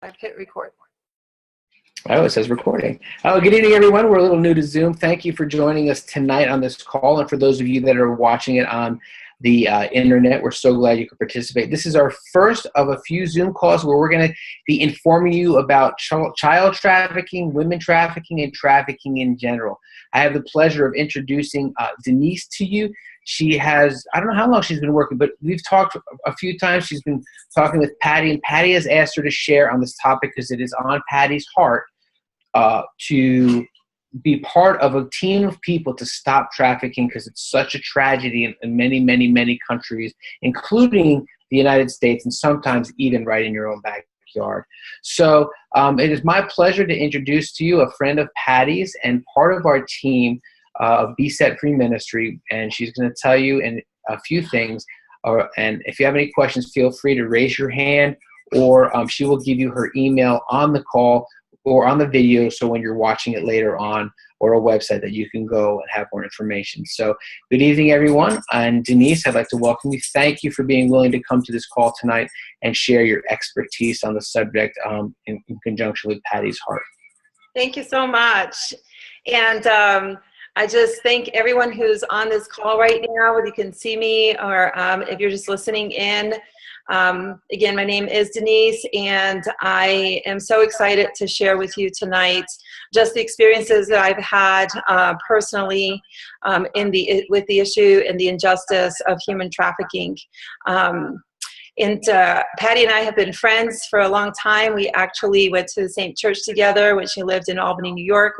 I've hit record. Oh, it says recording. Oh, good evening, everyone. We're a little new to Zoom. Thank you for joining us tonight on this call. And for those of you that are watching it on the internet, we're so glad you could participate. This is our first of a few Zoom calls where we're going to be informing you about child trafficking, women trafficking, and trafficking in general. I have the pleasure of introducing Denise to you. She has, I don't know how long she's been working, but we've talked a few times. She's been talking with Patty, and Patty has asked her to share on this topic because it is on Patty's heart to be part of a team of people to stop trafficking, because it's such a tragedy in many, many, many countries, including the United States, and sometimes even right in your own backyard. So it is my pleasure to introduce to you a friend of Patty's and part of our team of Be Set Free Ministry, and she's going to tell you a few things. And if you have any questions, feel free to raise your hand, or she will give you her email on the call or on the video, so when you're watching it later on, or a website that you can go and have more information. So good evening, everyone. And Denise, I'd like to welcome you. Thank you for being willing to come to this call tonight and share your expertise on the subject in conjunction with Patty's heart. Thank you so much. And I just thank everyone who's on this call right now, whether you can see me or if you're just listening in. Again, my name is Denise, and I am so excited to share with you tonight just the experiences that I've had personally with the issue and the injustice of human trafficking. And Patty and I have been friends for a long time. We actually went to the same church together when she lived in Albany, New York.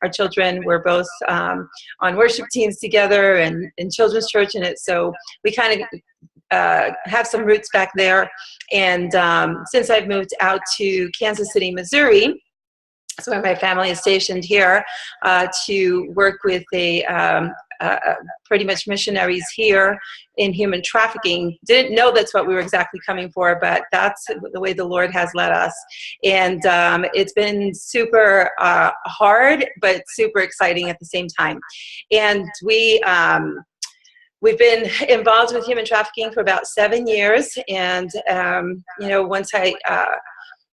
Our children were both on worship teams together and in children's church, and so we kind of have some roots back there. And since I've moved out to Kansas City, Missouri, that's where my family is stationed here, to work with pretty much missionaries here in human trafficking. Didn't know that's what we were exactly coming for, but that's the way the Lord has led us. And it's been super hard, but super exciting at the same time. And we've been involved with human trafficking for about 7 years. And, once I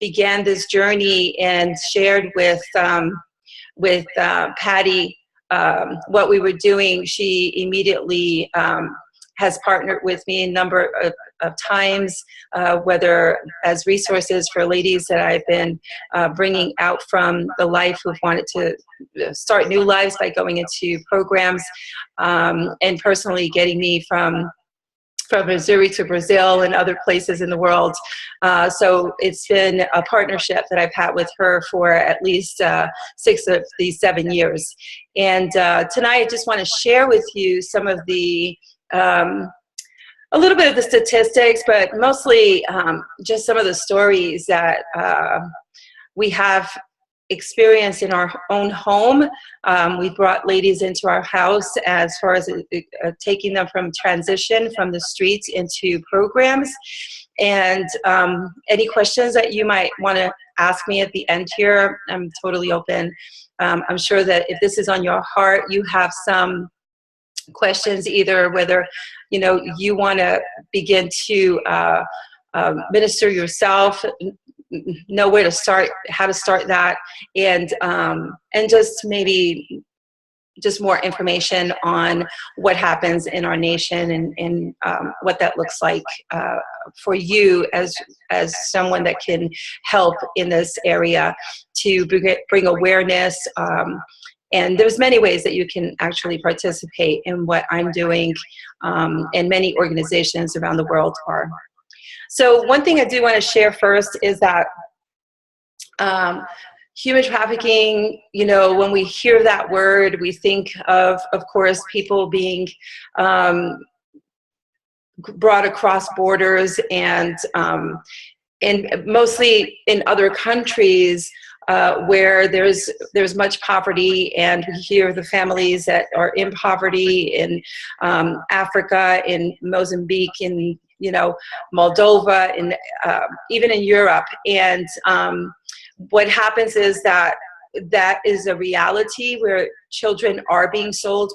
began this journey and shared with Patty what we were doing, she immediately has partnered with me a number of times, whether as resources for ladies that I've been bringing out from the life who've wanted to start new lives by going into programs, and personally getting me from Missouri to Brazil and other places in the world. So it's been a partnership that I've had with her for at least 6 of these 7 years. And tonight I just want to share with you some of the a little bit of the statistics, but mostly just some of the stories that we have experienced in our own home. We brought ladies into our house as far as taking them from transition from the streets into programs. And any questions that you might want to ask me at the end here, I'm totally open. I'm sure that if this is on your heart, you have some questions, either whether you want to begin to minister yourself, know where to start, how to start that, and just maybe just more information on what happens in our nation and what that looks like for you as someone that can help in this area to bring awareness. And there's many ways that you can actually participate in what I'm doing, and many organizations around the world are. So one thing I do want to share first is that human trafficking, when we hear that word, we think of course, people being brought across borders, and mostly in other countries where there's much poverty, and we hear the families that are in poverty in Africa, in Mozambique, in Moldova, and even in Europe. And what happens is that is a reality where children are being sold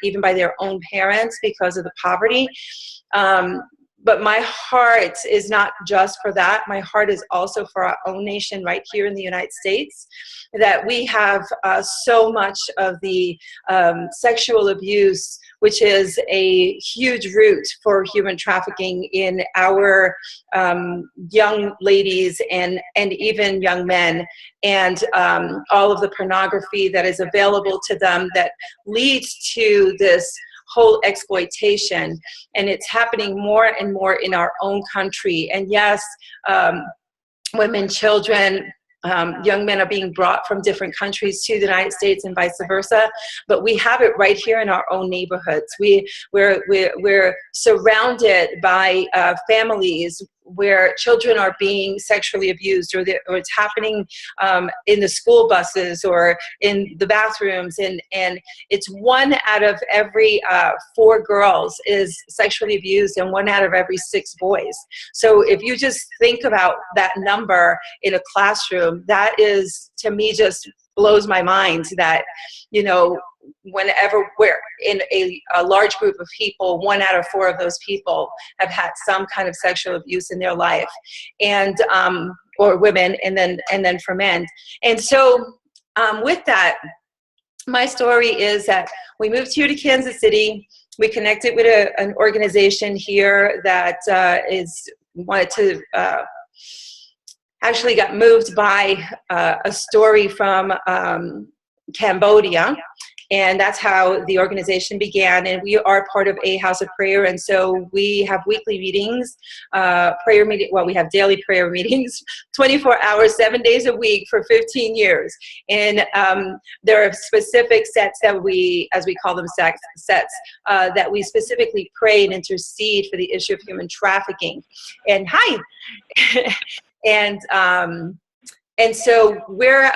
even by their own parents because of the poverty. but my heart is not just for that. My heart is also for our own nation right here in the United States, that we have so much of the sexual abuse, which is a huge root for human trafficking in our young ladies and even young men, and all of the pornography that is available to them that leads to this whole exploitation. And it's happening more and more in our own country. And yes, women, children, young men are being brought from different countries to the United States and vice versa, but we have it right here in our own neighborhoods. We're surrounded by families where children are being sexually abused, or it's happening in the school buses or in the bathrooms, and it's 1 out of every 4 girls is sexually abused, and 1 out of every 6 boys. So if you just think about that number in a classroom, that is, to me, just blows my mind that, you know, whenever we're in a large group of people, 1 out of 4 of those people have had some kind of sexual abuse in their life, and or women, and then for men. And so with that, my story is that we moved here to Kansas City. We connected with an organization here that wanted to actually got moved by a story from Cambodia. And that's how the organization began. And we are part of a house of prayer. And so we have weekly meetings, we have daily prayer meetings, 24 hours, 7 days a week for 15 years. And there are specific sets that we, as we call them sets, that we specifically pray and intercede for the issue of human trafficking. And hi. And so we're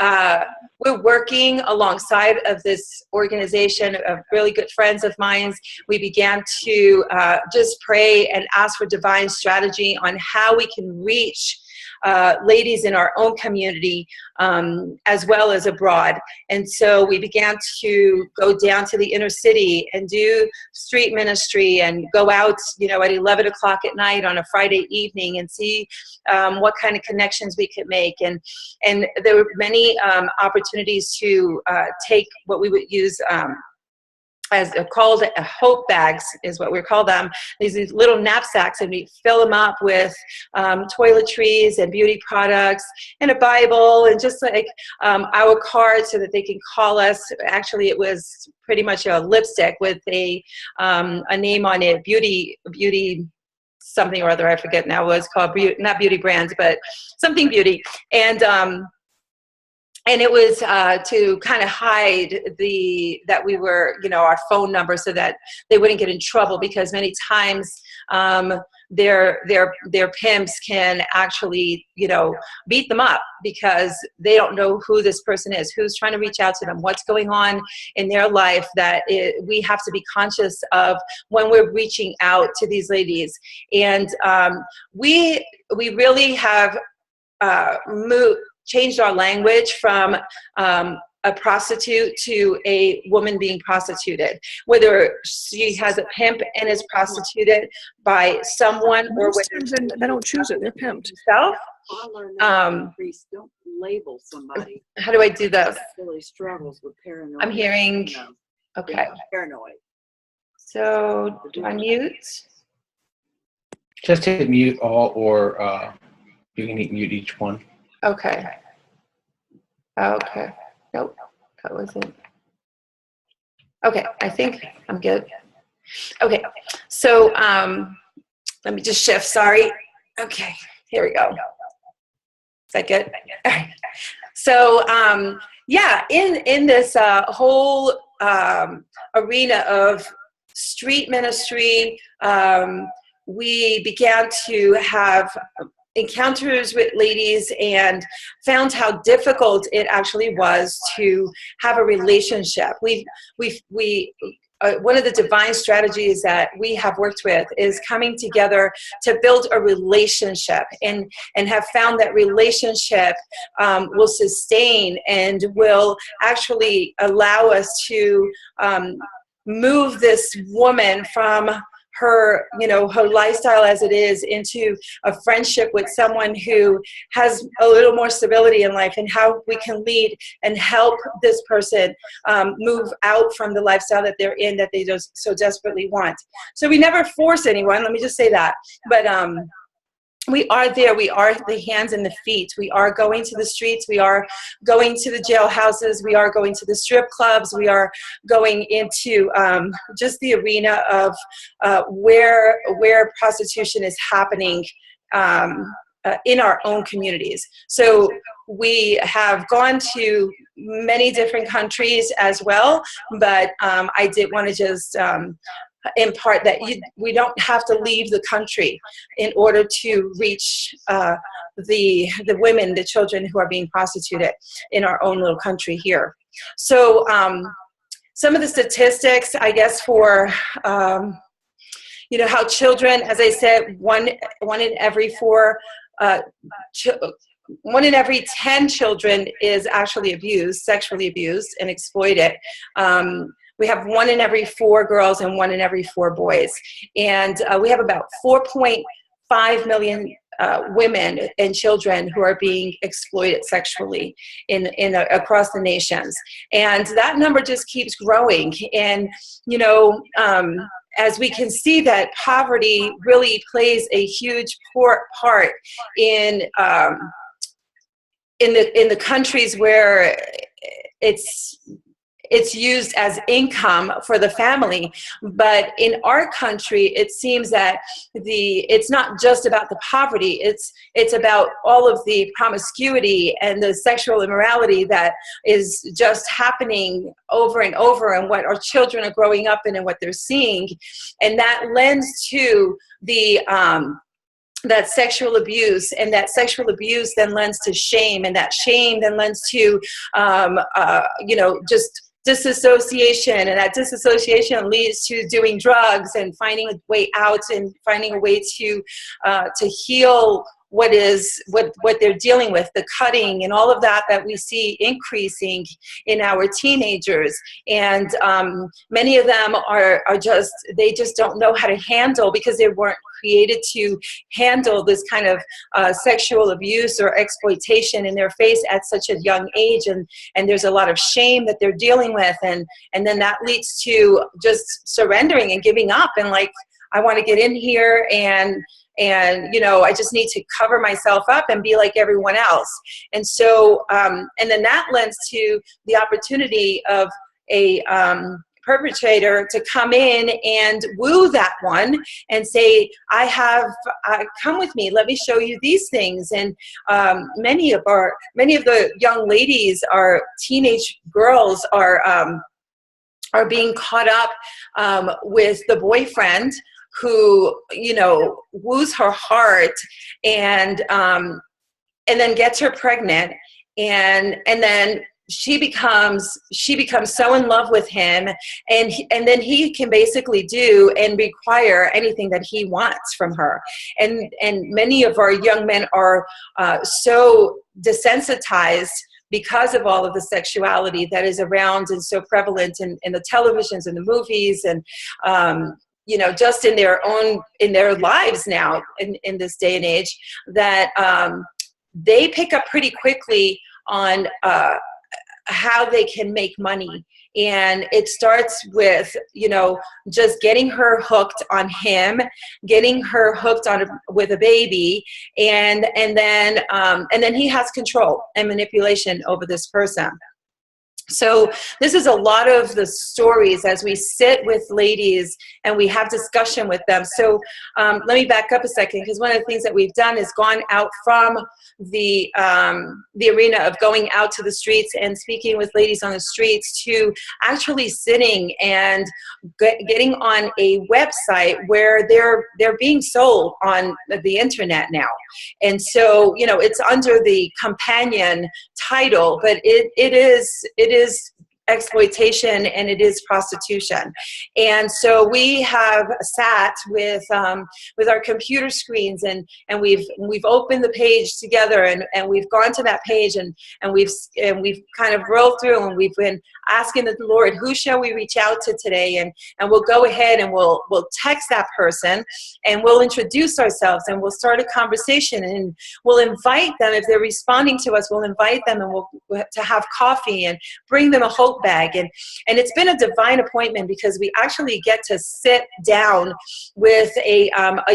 working alongside of this organization of really good friends of mine. We began to just pray and ask for divine strategy on how we can reach ladies in our own community as well as abroad. And so we began to go down to the inner city and do street ministry and go out, you know, at 11 o'clock at night on a Friday evening and see what kind of connections we could make. And there were many opportunities to take what we would use as called hope bags, is what we call them. These little knapsacks, and we fill them up with toiletries and beauty products and a Bible and just like our cards so that they can call us. Actually, it was pretty much a lipstick with a name on it, beauty something or other. I forget now what it's called. Not Beauty Brands, but something beauty. And it was to kind of hide that we were, you know, our phone number, so that they wouldn't get in trouble, because many times their pimps can actually, you know, beat them up because they don't know who this person is, who's trying to reach out to them, what's going on in their life, that we have to be conscious of when we're reaching out to these ladies. And we really have changed our language from a prostitute to a woman being prostituted, whether she has a pimp and is prostituted by someone, or whether they don't choose it, they're pimped. Self. Priests don't label somebody. How do I do this? Really struggles with paranoia. I'm hearing. Okay. Paranoid. So do I mute? Just hit mute all, or you can mute each one. Okay. Okay. Nope, that wasn't. Okay, I think I'm good. Okay, so let me just shift, sorry. Okay, here we go. Is that good? All right. So yeah, in this whole arena of street ministry, we began to have encounters with ladies and found how difficult it actually was to have a relationship. One of the divine strategies that we have worked with is coming together to build a relationship, and have found that relationship will sustain and will actually allow us to move this woman from her, her lifestyle as it is into a friendship with someone who has a little more stability in life, and how we can lead and help this person move out from the lifestyle that they're in, that they just so desperately want. So we never force anyone, let me just say that. But we are there. We are the hands and the feet. We are going to the streets. We are going to the jailhouses. We are going to the strip clubs. We are going into just the arena of where prostitution is happening in our own communities. So we have gone to many different countries as well, but I did want to just impart that we don't have to leave the country in order to reach the women, the children who are being prostituted in our own little country here. So some of the statistics, I guess, for how children, as I said, one in every 10 children is actually abused, sexually abused and exploited. We have 1 in every 4 girls and 1 in every 4 boys. And we have about 4.5 million women and children who are being exploited sexually across the nations. And that number just keeps growing. And, as we can see, that poverty really plays a huge part in the countries where it's used as income for the family. But in our country, it seems that it's not just about the poverty, it's about all of the promiscuity and the sexual immorality that is just happening over and over, and what our children are growing up in and what they're seeing. And that lends to that sexual abuse, and that sexual abuse then lends to shame, and that shame then lends to just disassociation, and that disassociation leads to doing drugs and finding a way out and finding a way to heal what they're dealing with, the cutting and all of that we see increasing in our teenagers. And many of them they just don't know how to handle, because they weren't created to handle this kind of sexual abuse or exploitation in their face at such a young age. And there's a lot of shame that they're dealing with, and then that leads to just surrendering and giving up, and like, I want to get in here and I just need to cover myself up and be like everyone else. And so and then that lends to the opportunity of a perpetrator to come in and woo that one and say, come with me, let me show you these things. And many of the young ladies, our teenage girls, are being caught up with the boyfriend who woos her heart and then gets her pregnant, and then she becomes so in love with him, and then he can basically do and require anything that he wants from her. And many of our young men are so desensitized because of all of the sexuality that is around and so prevalent in the televisions and the movies, and just in their lives now in this day and age, that they pick up pretty quickly on how they can make money. And it starts with, just getting her hooked on him, getting her hooked on with a baby, and then he has control and manipulation over this person. So this is a lot of the stories as we sit with ladies and we have discussion with them. So let me back up a second, because one of the things that we've done is gone out from the arena of going out to the streets and speaking with ladies on the streets to actually sitting and getting on a website where they're being sold on the internet now. And so, it's under the companion title, but it is exploitation and it is prostitution. And so we have sat with our computer screens and we've opened the page together and we've gone to that page and we've kind of rolled through and we've been asking the Lord, who shall we reach out to today? And we'll go ahead and we'll text that person and we'll introduce ourselves and we'll start a conversation and we'll invite them. If they're responding to us, we'll invite them and we'll to have coffee and bring them a hope bag. And it's been a divine appointment because we actually get to sit down with a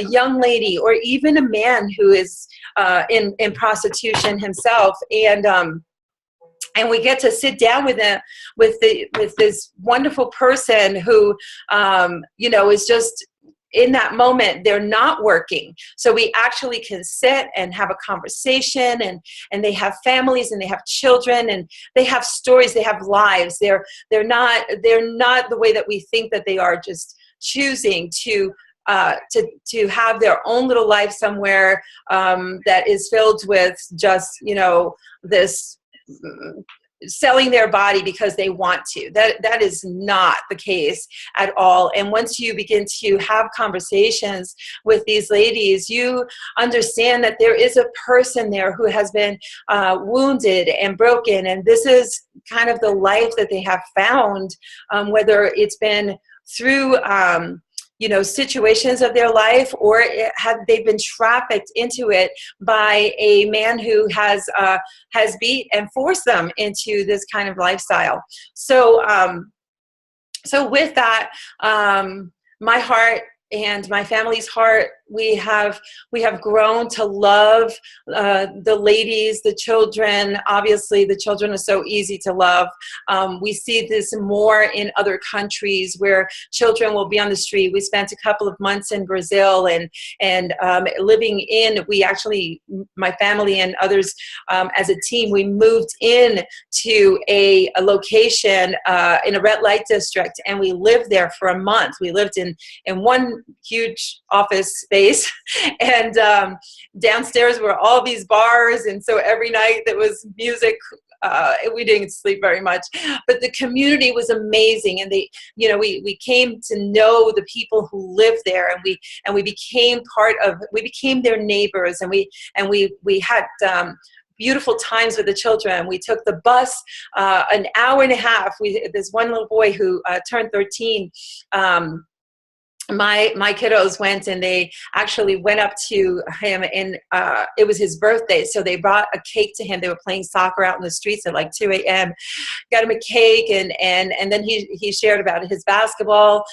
young lady or even a man who is in prostitution himself, and we get to sit down with them with this wonderful person who is just in that moment they're not working, so we actually can sit and have a conversation, and they have families and they have children and they have stories, they have lives. They're not the way that we think that they are, just choosing to have their own little life somewhere that is filled with just this selling their body because they want to. That is not the case at all. And once you begin to have conversations with these ladies, you understand that there is a person there who has been wounded and broken, and this is kind of the life that they have found, whether it's been through situations of their life, or they've been trafficked into it by a man who has beat and forced them into this kind of lifestyle. So with that, my heart and my family's heart, we have grown to love the ladies, the children. Obviously, the children are so easy to love. We see this more in other countries where children will be on the street. We spent a couple of months in Brazil and living in. We actually, my family and others, as a team, we moved in to a location in a red light district, and we lived there for a month. We lived in one huge office space, and downstairs were all these bars, and so every night there was music. We didn't sleep very much, but the community was amazing, and we came to know the people who lived there, and we became their neighbors, and we had beautiful times with the children. We took the bus an hour and a half. There's one little boy who turned 13. My kiddos went, and they actually went up to him, and it was his birthday, so they brought a cake to him. They were playing soccer out in the streets at like 2 a.m. Got him a cake, and then he shared about his basketball.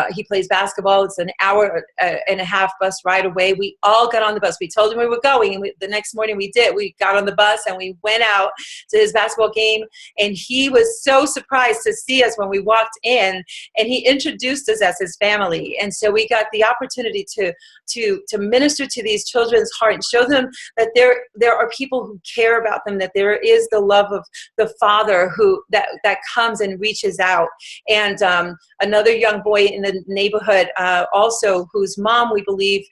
He plays basketball. It's an hour and a half bus ride away. We all got on the bus. We told him we were going, and the next morning we did. We got on the bus and we went out to his basketball game, and he was so surprised to see us when we walked in, and he introduced us as his family. And so we got the opportunity to minister to these children's heart and show them that there are people who care about them, that there is the love of the Father that comes and reaches out. And another young boy in the neighborhood also, whose mom, we believe,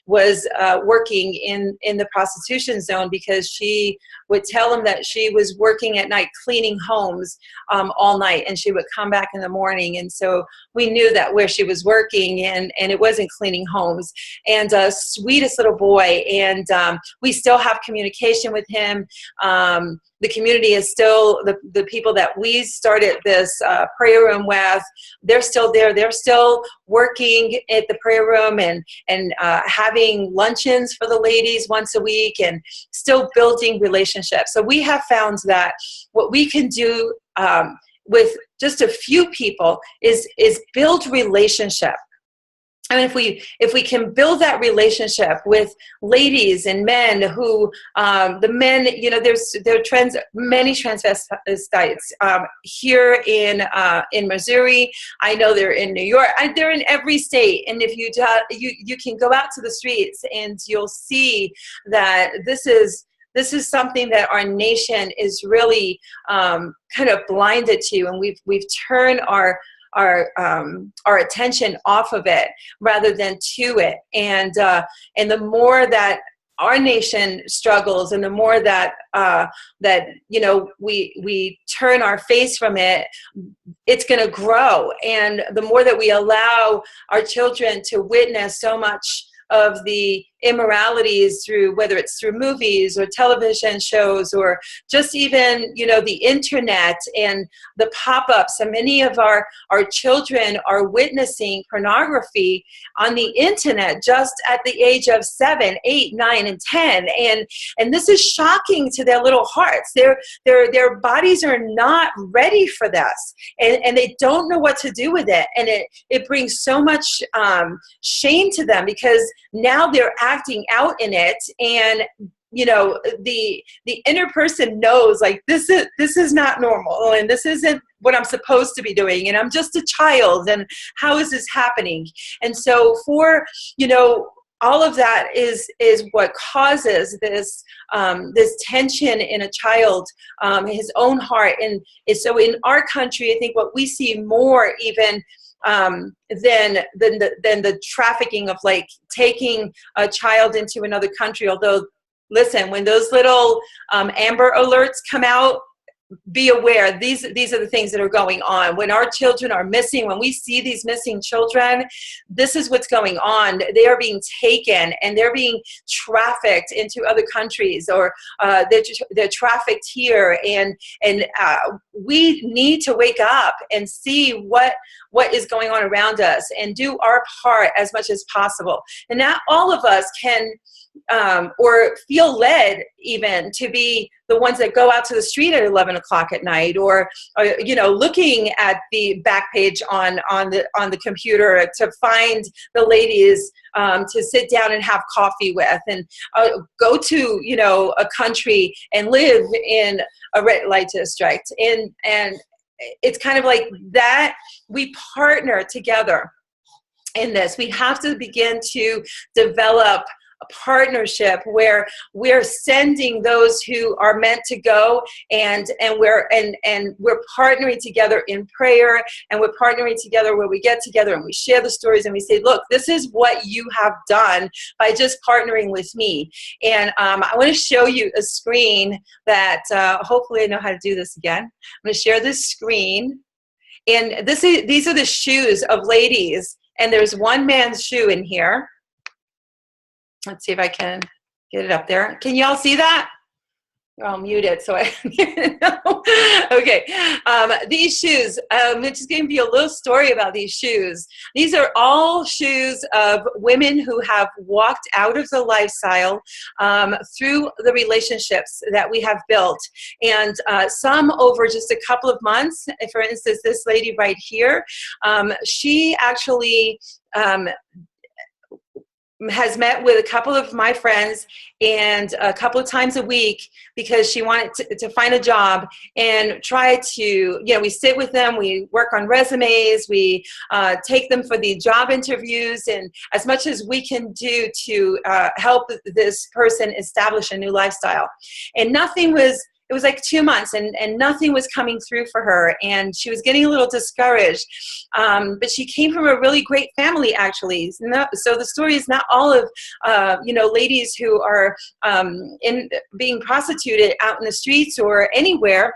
was working in the prostitution zone, because she would tell him that she was working at night cleaning homes all night, and she would come back in the morning. And so we knew that where she was working, and it wasn't cleaning homes. And sweetest little boy, and we still have communication with him. The community is still the people that we started this prayer room with. They're still there. They're still working at the prayer room and having luncheons for the ladies once a week, and still building relationships. So we have found that what we can do with just a few people is build relationship. And if we can build that relationship with ladies and men who, the men, there are many transvestites here in Missouri. I know they're in New York. They're in every state. And if you can go out to the streets, and you'll see that this is something that our nation is really kind of blinded to, and we've turned our attention off of it rather than to it. And the more that our nation struggles, and the more that that we turn our face from it, it's going to grow. And the more that we allow our children to witness so much of the immoralities through, whether it's through movies or television shows or just even the internet and the pop-ups, and many of our children are witnessing pornography on the internet just at the age of 7, 8, 9, and 10, and this is shocking to their little hearts. Their bodies are not ready for this, and they don't know what to do with it, and it brings so much shame to them, because now they're acting out in it, and the inner person knows, like, this is not normal, and this isn't what I'm supposed to be doing, and I'm just a child, and how is this happening? And so for all of that is what causes this tension in a child, his own heart. And so in our country, I think what we see more even than the trafficking of, like, taking a child into another country. Although, listen, when those little Amber Alerts come out, be aware, these are the things that are going on. When our children are missing, when we see these missing children, this is what's going on. They are being taken and they're being trafficked into other countries, or they're trafficked here. And we need to wake up and see what is going on around us and do our part as much as possible. And not all of us can or feel led even to be the ones that go out to the street at 11 o'clock at night, or looking at the back page on the computer to find the ladies to sit down and have coffee with, and go to a country and live in a red light district. And it's kind of like that. We partner together in this. We have to begin to develop a partnership where we're sending those who are meant to go, and we're partnering together in prayer, and we're partnering together where we get together and we share the stories and we say, look, this is what you have done by just partnering with me. And I want to show you a screen that hopefully I know how to do this again. I'm going to share this screen, and these are the shoes of ladies, and there's one man's shoe in here. Let's see if I can get it up there. Can you all see that? You're all muted, so I okay. These shoes, I'm just going to give you a little story about these shoes. These are all shoes of women who have walked out of the lifestyle through the relationships that we have built. And some over just a couple of months. For instance, this lady right here, she actually has met with a couple of my friends and a couple of times a week, because she wanted to find a job and try to, we sit with them, we work on resumes, we take them for the job interviews, and as much as we can do to help this person establish a new lifestyle. And it was like 2 months, and nothing was coming through for her, and she was getting a little discouraged. But she came from a really great family, actually. So the story is not all of ladies who are being prostituted out in the streets or anywhere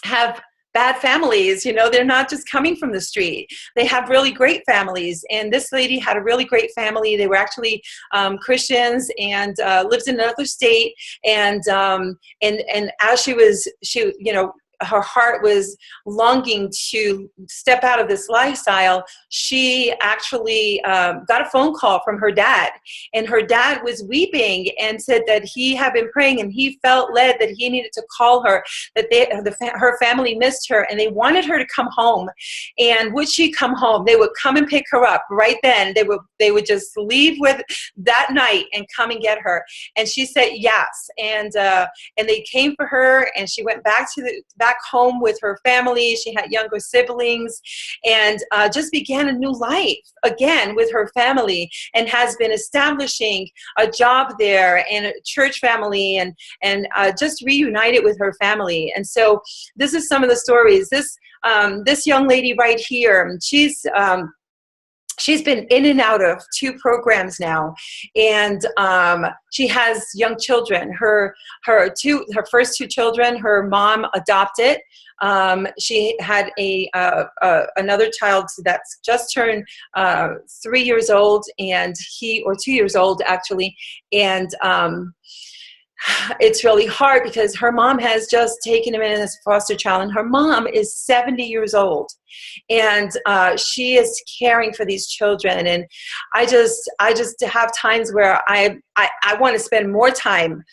have bad families. They're not just coming from the street. They have really great families. And this lady had a really great family. They were actually Christians, and lived in another state. And as she her heart was longing to step out of this lifestyle, she actually got a phone call from her dad. And her dad was weeping and said that he had been praying, and he felt led that he needed to call her, that her family missed her, and they wanted her to come home. And would she come home? They would come and pick her up right then. They would just leave with that night and come and get her. And she said yes. And they came for her, and she went back home with her family. She had younger siblings, and just began a new life again with her family, and has been establishing a job there and a church family, and just reunited with her family. And so this is some of the stories. This young lady right here, she's been in and out of 2 programs now, and she has young children. Her first 2 children, her mom adopted. She had another child that's just turned 3 years old, and 2 years old actually, and it's really hard because her mom has just taken him in as a foster child, and her mom is 70 years old, and she is caring for these children. And I just have times where I want to spend more time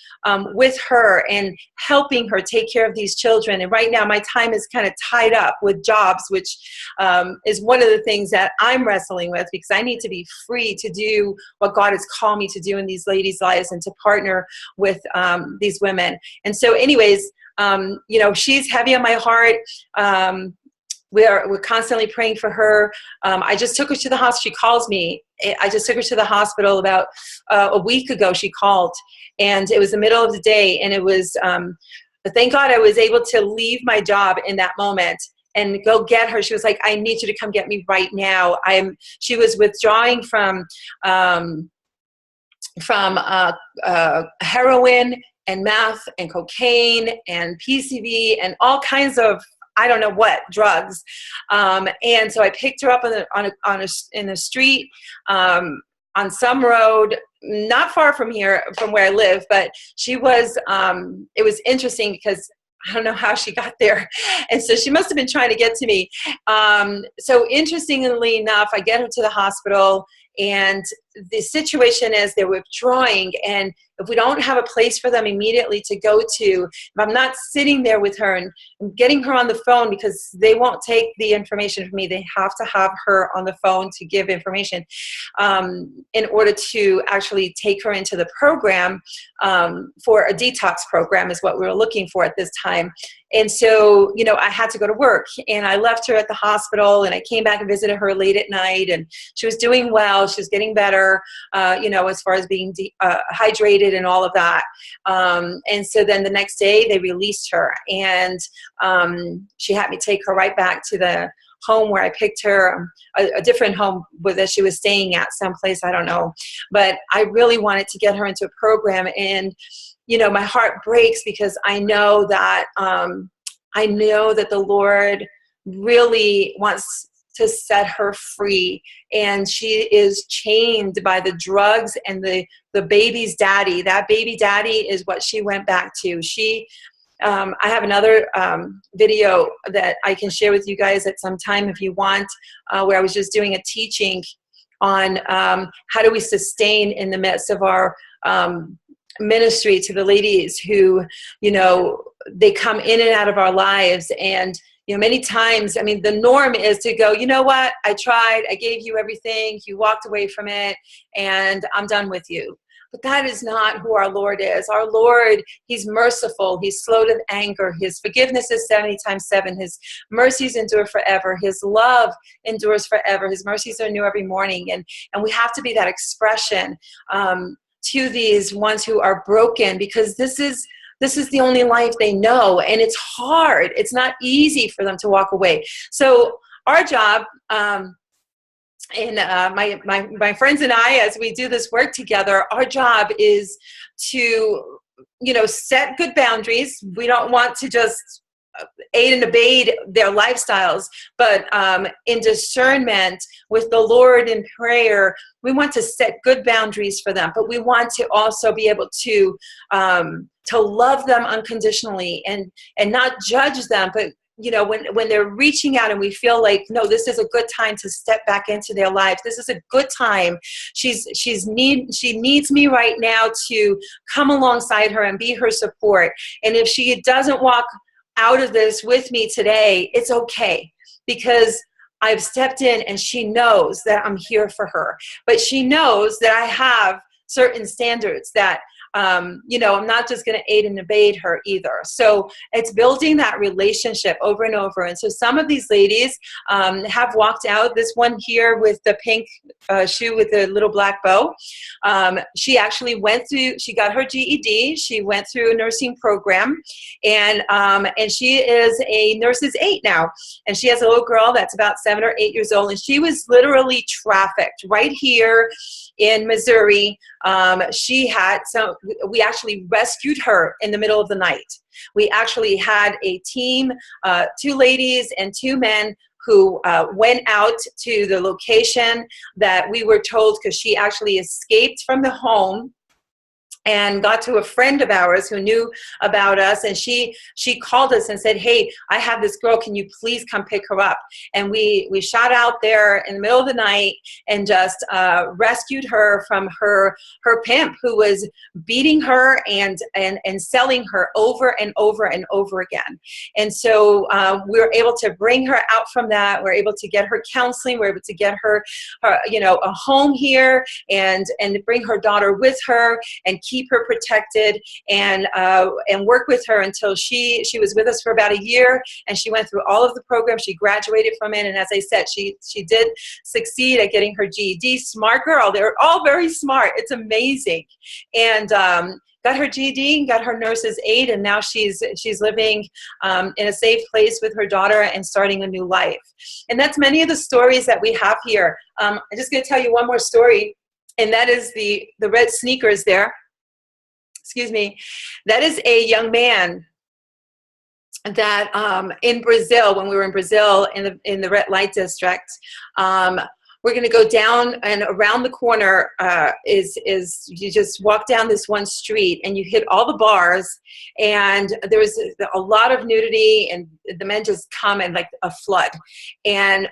with her and helping her take care of these children. And right now my time is kind of tied up with jobs, which is one of the things that I'm wrestling with, because I need to be free to do what God has called me to do in these ladies' lives and to partner with these women. And so anyways, she's heavy on my heart. We're constantly praying for her. I just took her to the hospital. She calls me. I just took her to the hospital about a week ago. She called, and it was the middle of the day, and it was, but thank God I was able to leave my job in that moment and go get her. She was like, I need you to come get me right now. She was withdrawing from heroin and meth and cocaine and PCV and all kinds of, I don't know what, drugs. And so I picked her up in the street, on some road, not far from here, from where I live, but she was, it was interesting because I don't know how she got there. And so she must have been trying to get to me. So interestingly enough, I get her to the hospital, and the situation is they're withdrawing, and if we don't have a place for them immediately to go to, if I'm not sitting there with her and getting her on the phone, because they won't take the information from me, they have to have her on the phone to give information in order to actually take her into the program, for a detox program is what we were looking for at this time. And so, I had to go to work, and I left her at the hospital, and I came back and visited her late at night, and she was doing well. She was getting better, as far as being hydrated and all of that. And so then the next day they released her, and she had me take her right back to the home where I picked her, a different home that she was staying at, someplace, I don't know. But I really wanted to get her into a program, and my heart breaks because I know that the Lord really wants to set her free, and she is chained by the drugs and the baby's daddy. That baby daddy is what she went back to. I have another video that I can share with you guys at some time if you want, where I was just doing a teaching on how do we sustain in the midst of our ministry to the ladies who, they come in and out of our lives. And, many times, the norm is to go, you know what, I tried, I gave you everything, you walked away from it, and I'm done with you. But that is not who our Lord is. Our Lord, He's merciful. He's slow to anger. His forgiveness is 70 times 7. His mercies endure forever. His love endures forever. His mercies are new every morning. And we have to be that expression to these ones who are broken, because this is the only life they know, and it's hard. It's not easy for them to walk away. So our job, and my friends and I, as we do this work together, our job is to, set good boundaries. We don't want to just aid and abet their lifestyles, but in discernment with the Lord in prayer, we want to set good boundaries for them, but we want to also be able to love them unconditionally and not judge them, but when they're reaching out and we feel like, no, this is a good time to step back into their lives. This is a good time. She needs me right now to come alongside her and be her support. And if she doesn't walk out of this with me today, it's okay, because I've stepped in and she knows that I'm here for her. But she knows that I have certain standards that you know, I'm not just going to aid and abet her either. So it's building that relationship over and over. And so some of these ladies have walked out. This one here with the pink shoe with the little black bow, she actually went through, she got her GED, she went through a nursing program, and she is a nurse's aide now. And she has a little girl that's about 7 or 8 years old, and she was literally trafficked right here in Missouri. We actually rescued her in the middle of the night. We actually had a team, 2 ladies and 2 men who went out to the location that we were told, because she actually escaped from the home and got to a friend of ours who knew about us, and she called us and said, hey, I have this girl, can you please come pick her up? And we shot out there in the middle of the night and just rescued her from her pimp, who was beating her and selling her over and over and over again. And so we were able to bring her out from that. We're able to get her counseling. We're able to get her you know, a home here, and bring her daughter with her and keep her protected, and work with her until she was with us for about a year, and she went through all of the programs. She graduated from it, and as I said, she did succeed at getting her GED. Smart girl. They're all very smart. It's amazing. And got her GED, got her nurse's aide, and now she's living in a safe place with her daughter and starting a new life. And that's many of the stories that we have here. I'm just going to tell you one more story, and that is the red sneakers there. Excuse me. That is a young man that in Brazil, when we were in Brazil in the red light district, we're going to go down, and around the corner is you just walk down this one street and you hit all the bars, and there was a lot of nudity, and the men just come in like a flood. And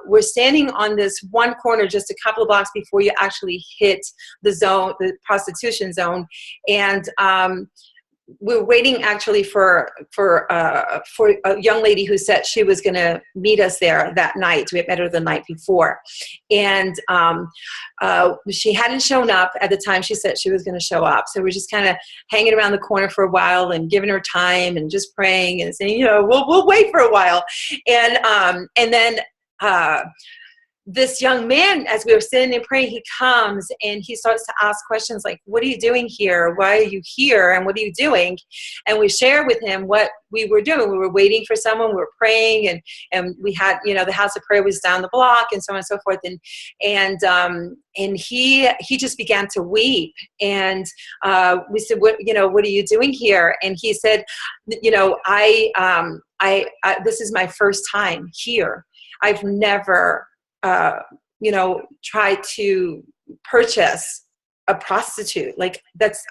we're standing on this one corner just a couple of blocks before you actually hit the zone, the prostitution zone. And we're waiting actually for a young lady who said she was going to meet us there that night. We had met her the night before, and she hadn't shown up at the time she said she was going to show up. So we're just kind of hanging around the corner for a while and giving her time and just praying and saying, you know, we'll wait for a while. And then this young man, as we were sitting and praying, he comes and he starts to ask questions like, what are you doing here? Why are you here? And what are you doing? And we share with him what we were doing. We were waiting for someone, we were praying, and we had, you know, the house of prayer was down the block and so on and so forth. And he just began to weep. And we said, what are you doing here? And he said, you know, this is my first time here. I've never try to purchase a prostitute. Like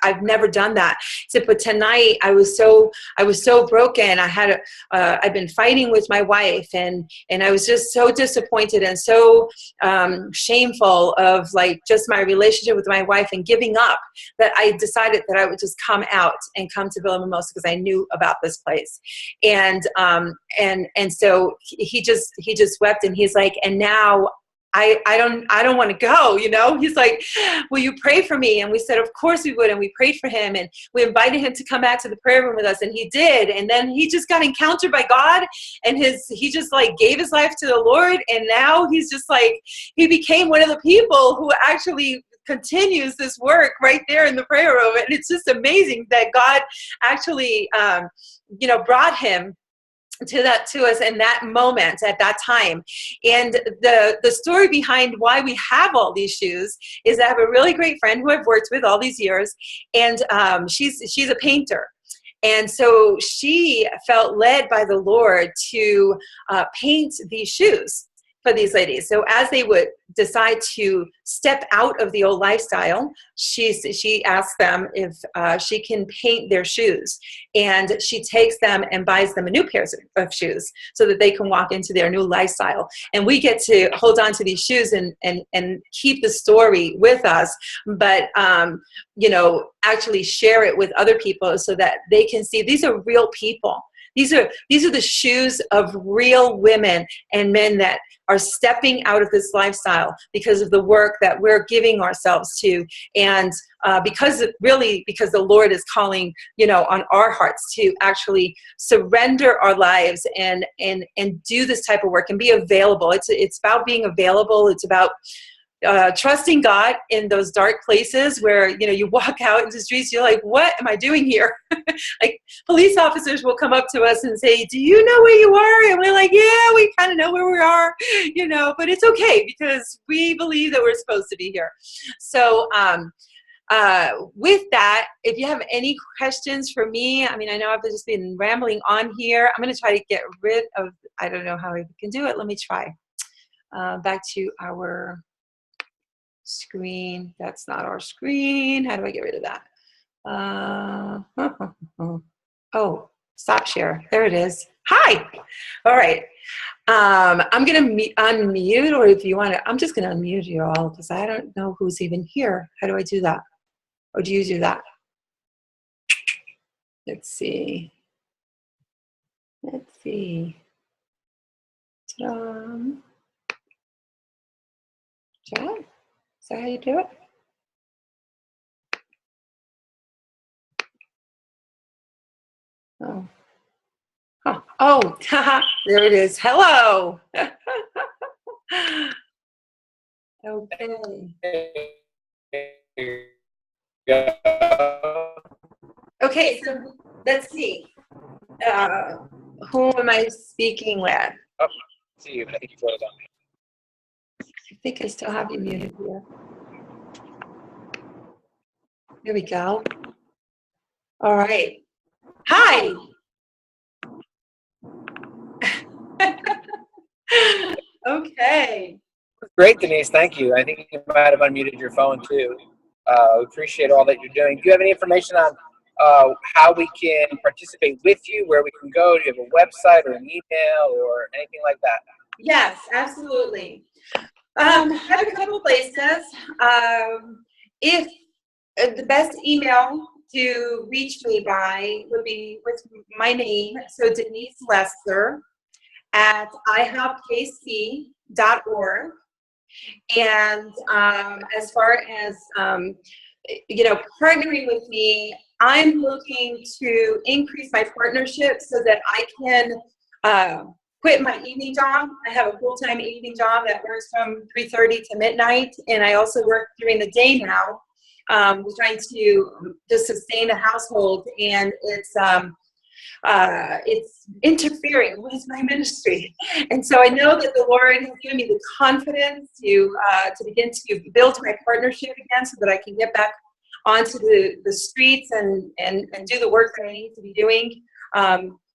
I've never done that. So, but tonight I was so broken. I've been fighting with my wife, and I was just so disappointed and so shameful of like just my relationship with my wife and giving up, that I decided that I would just come out and come to Villa Mimosa because I knew about this place. And so he just wept, and he's like, and now I don't want to go, you know. He's like, will you pray for me? And we said, of course we would. And we prayed for him, and we invited him to come back to the prayer room with us, and he did. And then he just got encountered by God, and he just like gave his life to the Lord. And now he's just like, he became one of the people who actually continues this work right there in the prayer room. And it's just amazing that God actually, brought him to us in that moment, at that time. And the story behind why we have all these shoes is I have a really great friend who I've worked with all these years, and she's a painter. And so she felt led by the Lord to paint these shoes for these ladies. So as they would decide to step out of the old lifestyle, she asks them if she can paint their shoes. And she takes them and buys them a new pair of shoes so that they can walk into their new lifestyle. And we get to hold on to these shoes and keep the story with us, but actually share it with other people so that they can see these are real people. These are the shoes of real women and men that are stepping out of this lifestyle lifestyle because of the work that we're giving ourselves to, and because the Lord is calling, on our hearts to actually surrender our lives and do this type of work and be available. It's about being available. It's about trusting God in those dark places where, you walk out into the streets, you're like, what am I doing here? Like, police officers will come up to us and say, do you know where you are? And we're like, yeah, we kind of know where we are, but it's okay because we believe that we're supposed to be here. So with that, if you have any questions for me, I know I've just been rambling on here. I'm going to try to get rid of, I don't know how we can do it. Let me try. Back to our screen. That's not our screen. How do I get rid of that? Oh, stop share. There it is. Hi. All right. I'm going to unmute, or if you want to, I'm just going to unmute you all because I don't know who's even here. How do I do that? Or do you do that? Let's see. Chat? Is that how you do it? Oh. Huh. Oh, there it is. Hello. Okay. Okay, so let's see. Who am I speaking with? Oh, see you. I think you froze on me. I think I still have you muted here. There we go. All right. Hi. Okay. Great, Denise. Thank you. I think you might have unmuted your phone too. We appreciate all that you're doing. Do you have any information on how we can participate with you, where we can go? Do you have a website or an email or anything like that? Yes, absolutely. I have a couple places. If the best email to reach me by would be with my name, so Denise Lester at ihopkc.org. And as far as partnering with me, I'm looking to increase my partnership so that I can quit my evening job. I have a full-time evening job that works from 3:30 to midnight, and I also work during the day now. We're trying to just sustain a household, and it's interfering with my ministry. And so I know that the Lord has given me the confidence to begin to build my partnership again so that I can get back onto the streets and do the work that I need to be doing,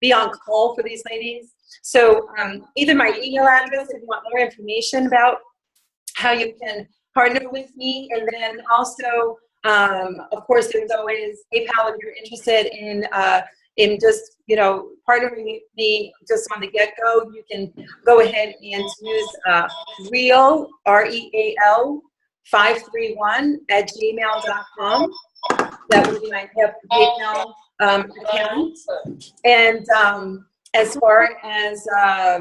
be on call for these ladies. So either my email address if you want more information about how you can partner with me, and then also, of course, there's always PayPal if you're interested in just, partnering with me just on the get-go. You can go ahead and use real, REAL 531 at gmail.com. That would be my PayPal account. And as far as I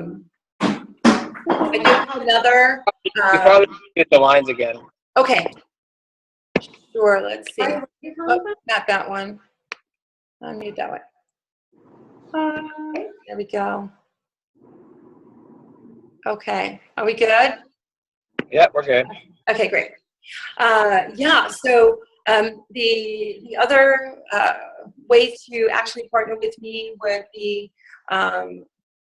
do have another. You probably get the lines again. Okay. Sure. Let's see. Oh, not that one. I'll need that one. There we go. Okay. Are we good? Yep, we're good. Okay, great. Yeah. So the other way to actually partner with me would be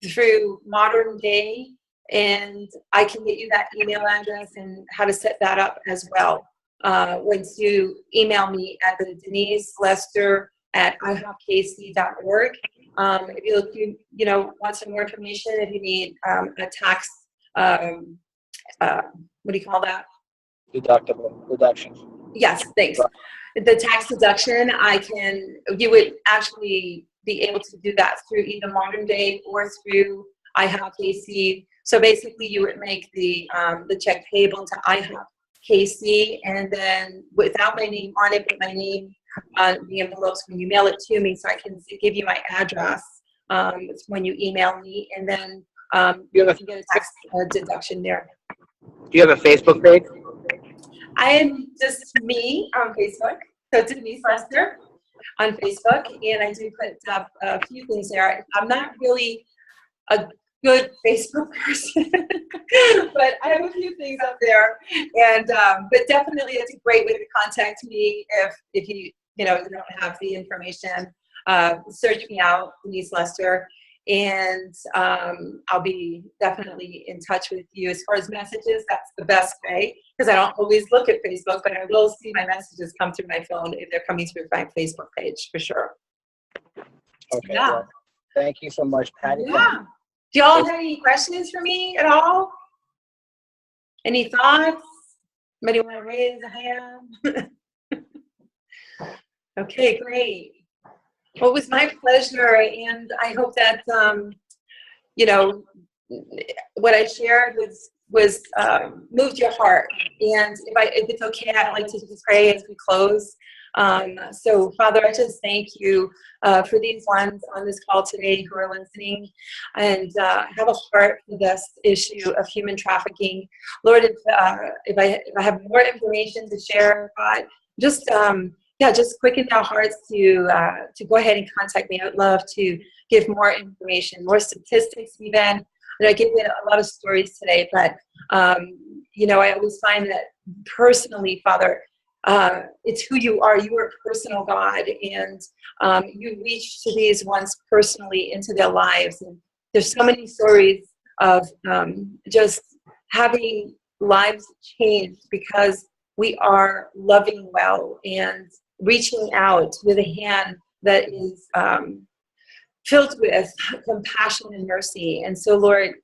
through Modern Day, and I can get you that email address and how to set that up as well. Once you email me at the Denise Lester at ihopkc.org. If you want some more information, if you need a tax, what do you call that? Deduction. Yes, thanks. The tax deduction, you would actually be able to do that through either Modern Day or through IHOP-KC. So basically, you would make the check payable to IHOP-KC, and then without my name on it, put my name on the envelopes when you mail it to me, so I can give you my address when you email me, and then you can get a tax deduction there. Do you have a Facebook page? I am just me on Facebook. So Denise Lester on Facebook, and I do put up a few things there. I'm not really a good Facebook person, but I have a few things up there. And but definitely, it's a great way to contact me if you don't have the information. Search me out, Denise Lester, and I'll be definitely in touch with you. As far as messages, that's the best way, because I don't always look at Facebook, but I will see my messages come through my phone if they're coming through my Facebook page, for sure. Okay. Yeah. Well, thank you so much, Patty. Yeah. Do y'all have any questions for me at all? Any thoughts? Anybody want to raise a hand? Okay, great. Well, it was my pleasure, and I hope that what I shared was moved your heart. And if it's okay, I'd like to just pray as we close. So, Father, I just thank you for these ones on this call today who are listening and have a heart for this issue of human trafficking. Lord, if I have more information to share, God, just quicken our hearts to go ahead and contact me. I would love to give more information, more statistics even. I gave you a lot of stories today, but I always find that personally, Father, it's who you are. You are a personal God, and you reach to these ones personally into their lives. And there's so many stories of just having lives changed because we are loving well and reaching out with a hand that is filled with compassion and mercy. And so, Lord,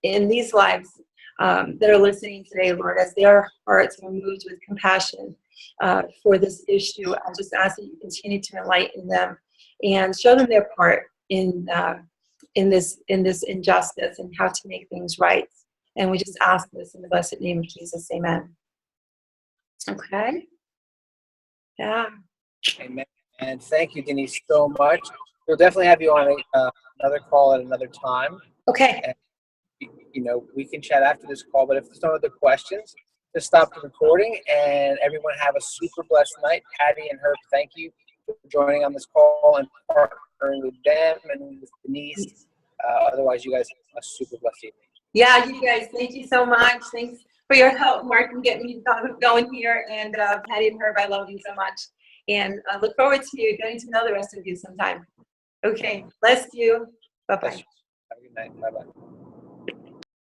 in these lives that are listening today, Lord, as their hearts are moved with compassion for this issue, I just ask that you continue to enlighten them and show them their part in this injustice and how to make things right. And we just ask this in the blessed name of Jesus. Amen. Okay. Yeah. Amen. And thank you, Denise, so much. We'll definitely have you on another call at another time. Okay. And, we can chat after this call, but if there's no other questions, just stop the recording, and everyone have a super blessed night. Patty and Herb, thank you for joining on this call and partnering with them and with Denise. Otherwise, you guys have a super blessed evening. Yeah, you guys, thank you so much. Thanks for your help, Mark, and getting me going here. And Patty and Herb, I love you so much. And I look forward to getting to know the rest of you sometime. Okay, bless you. Bye-bye. Have a good night. Bye-bye.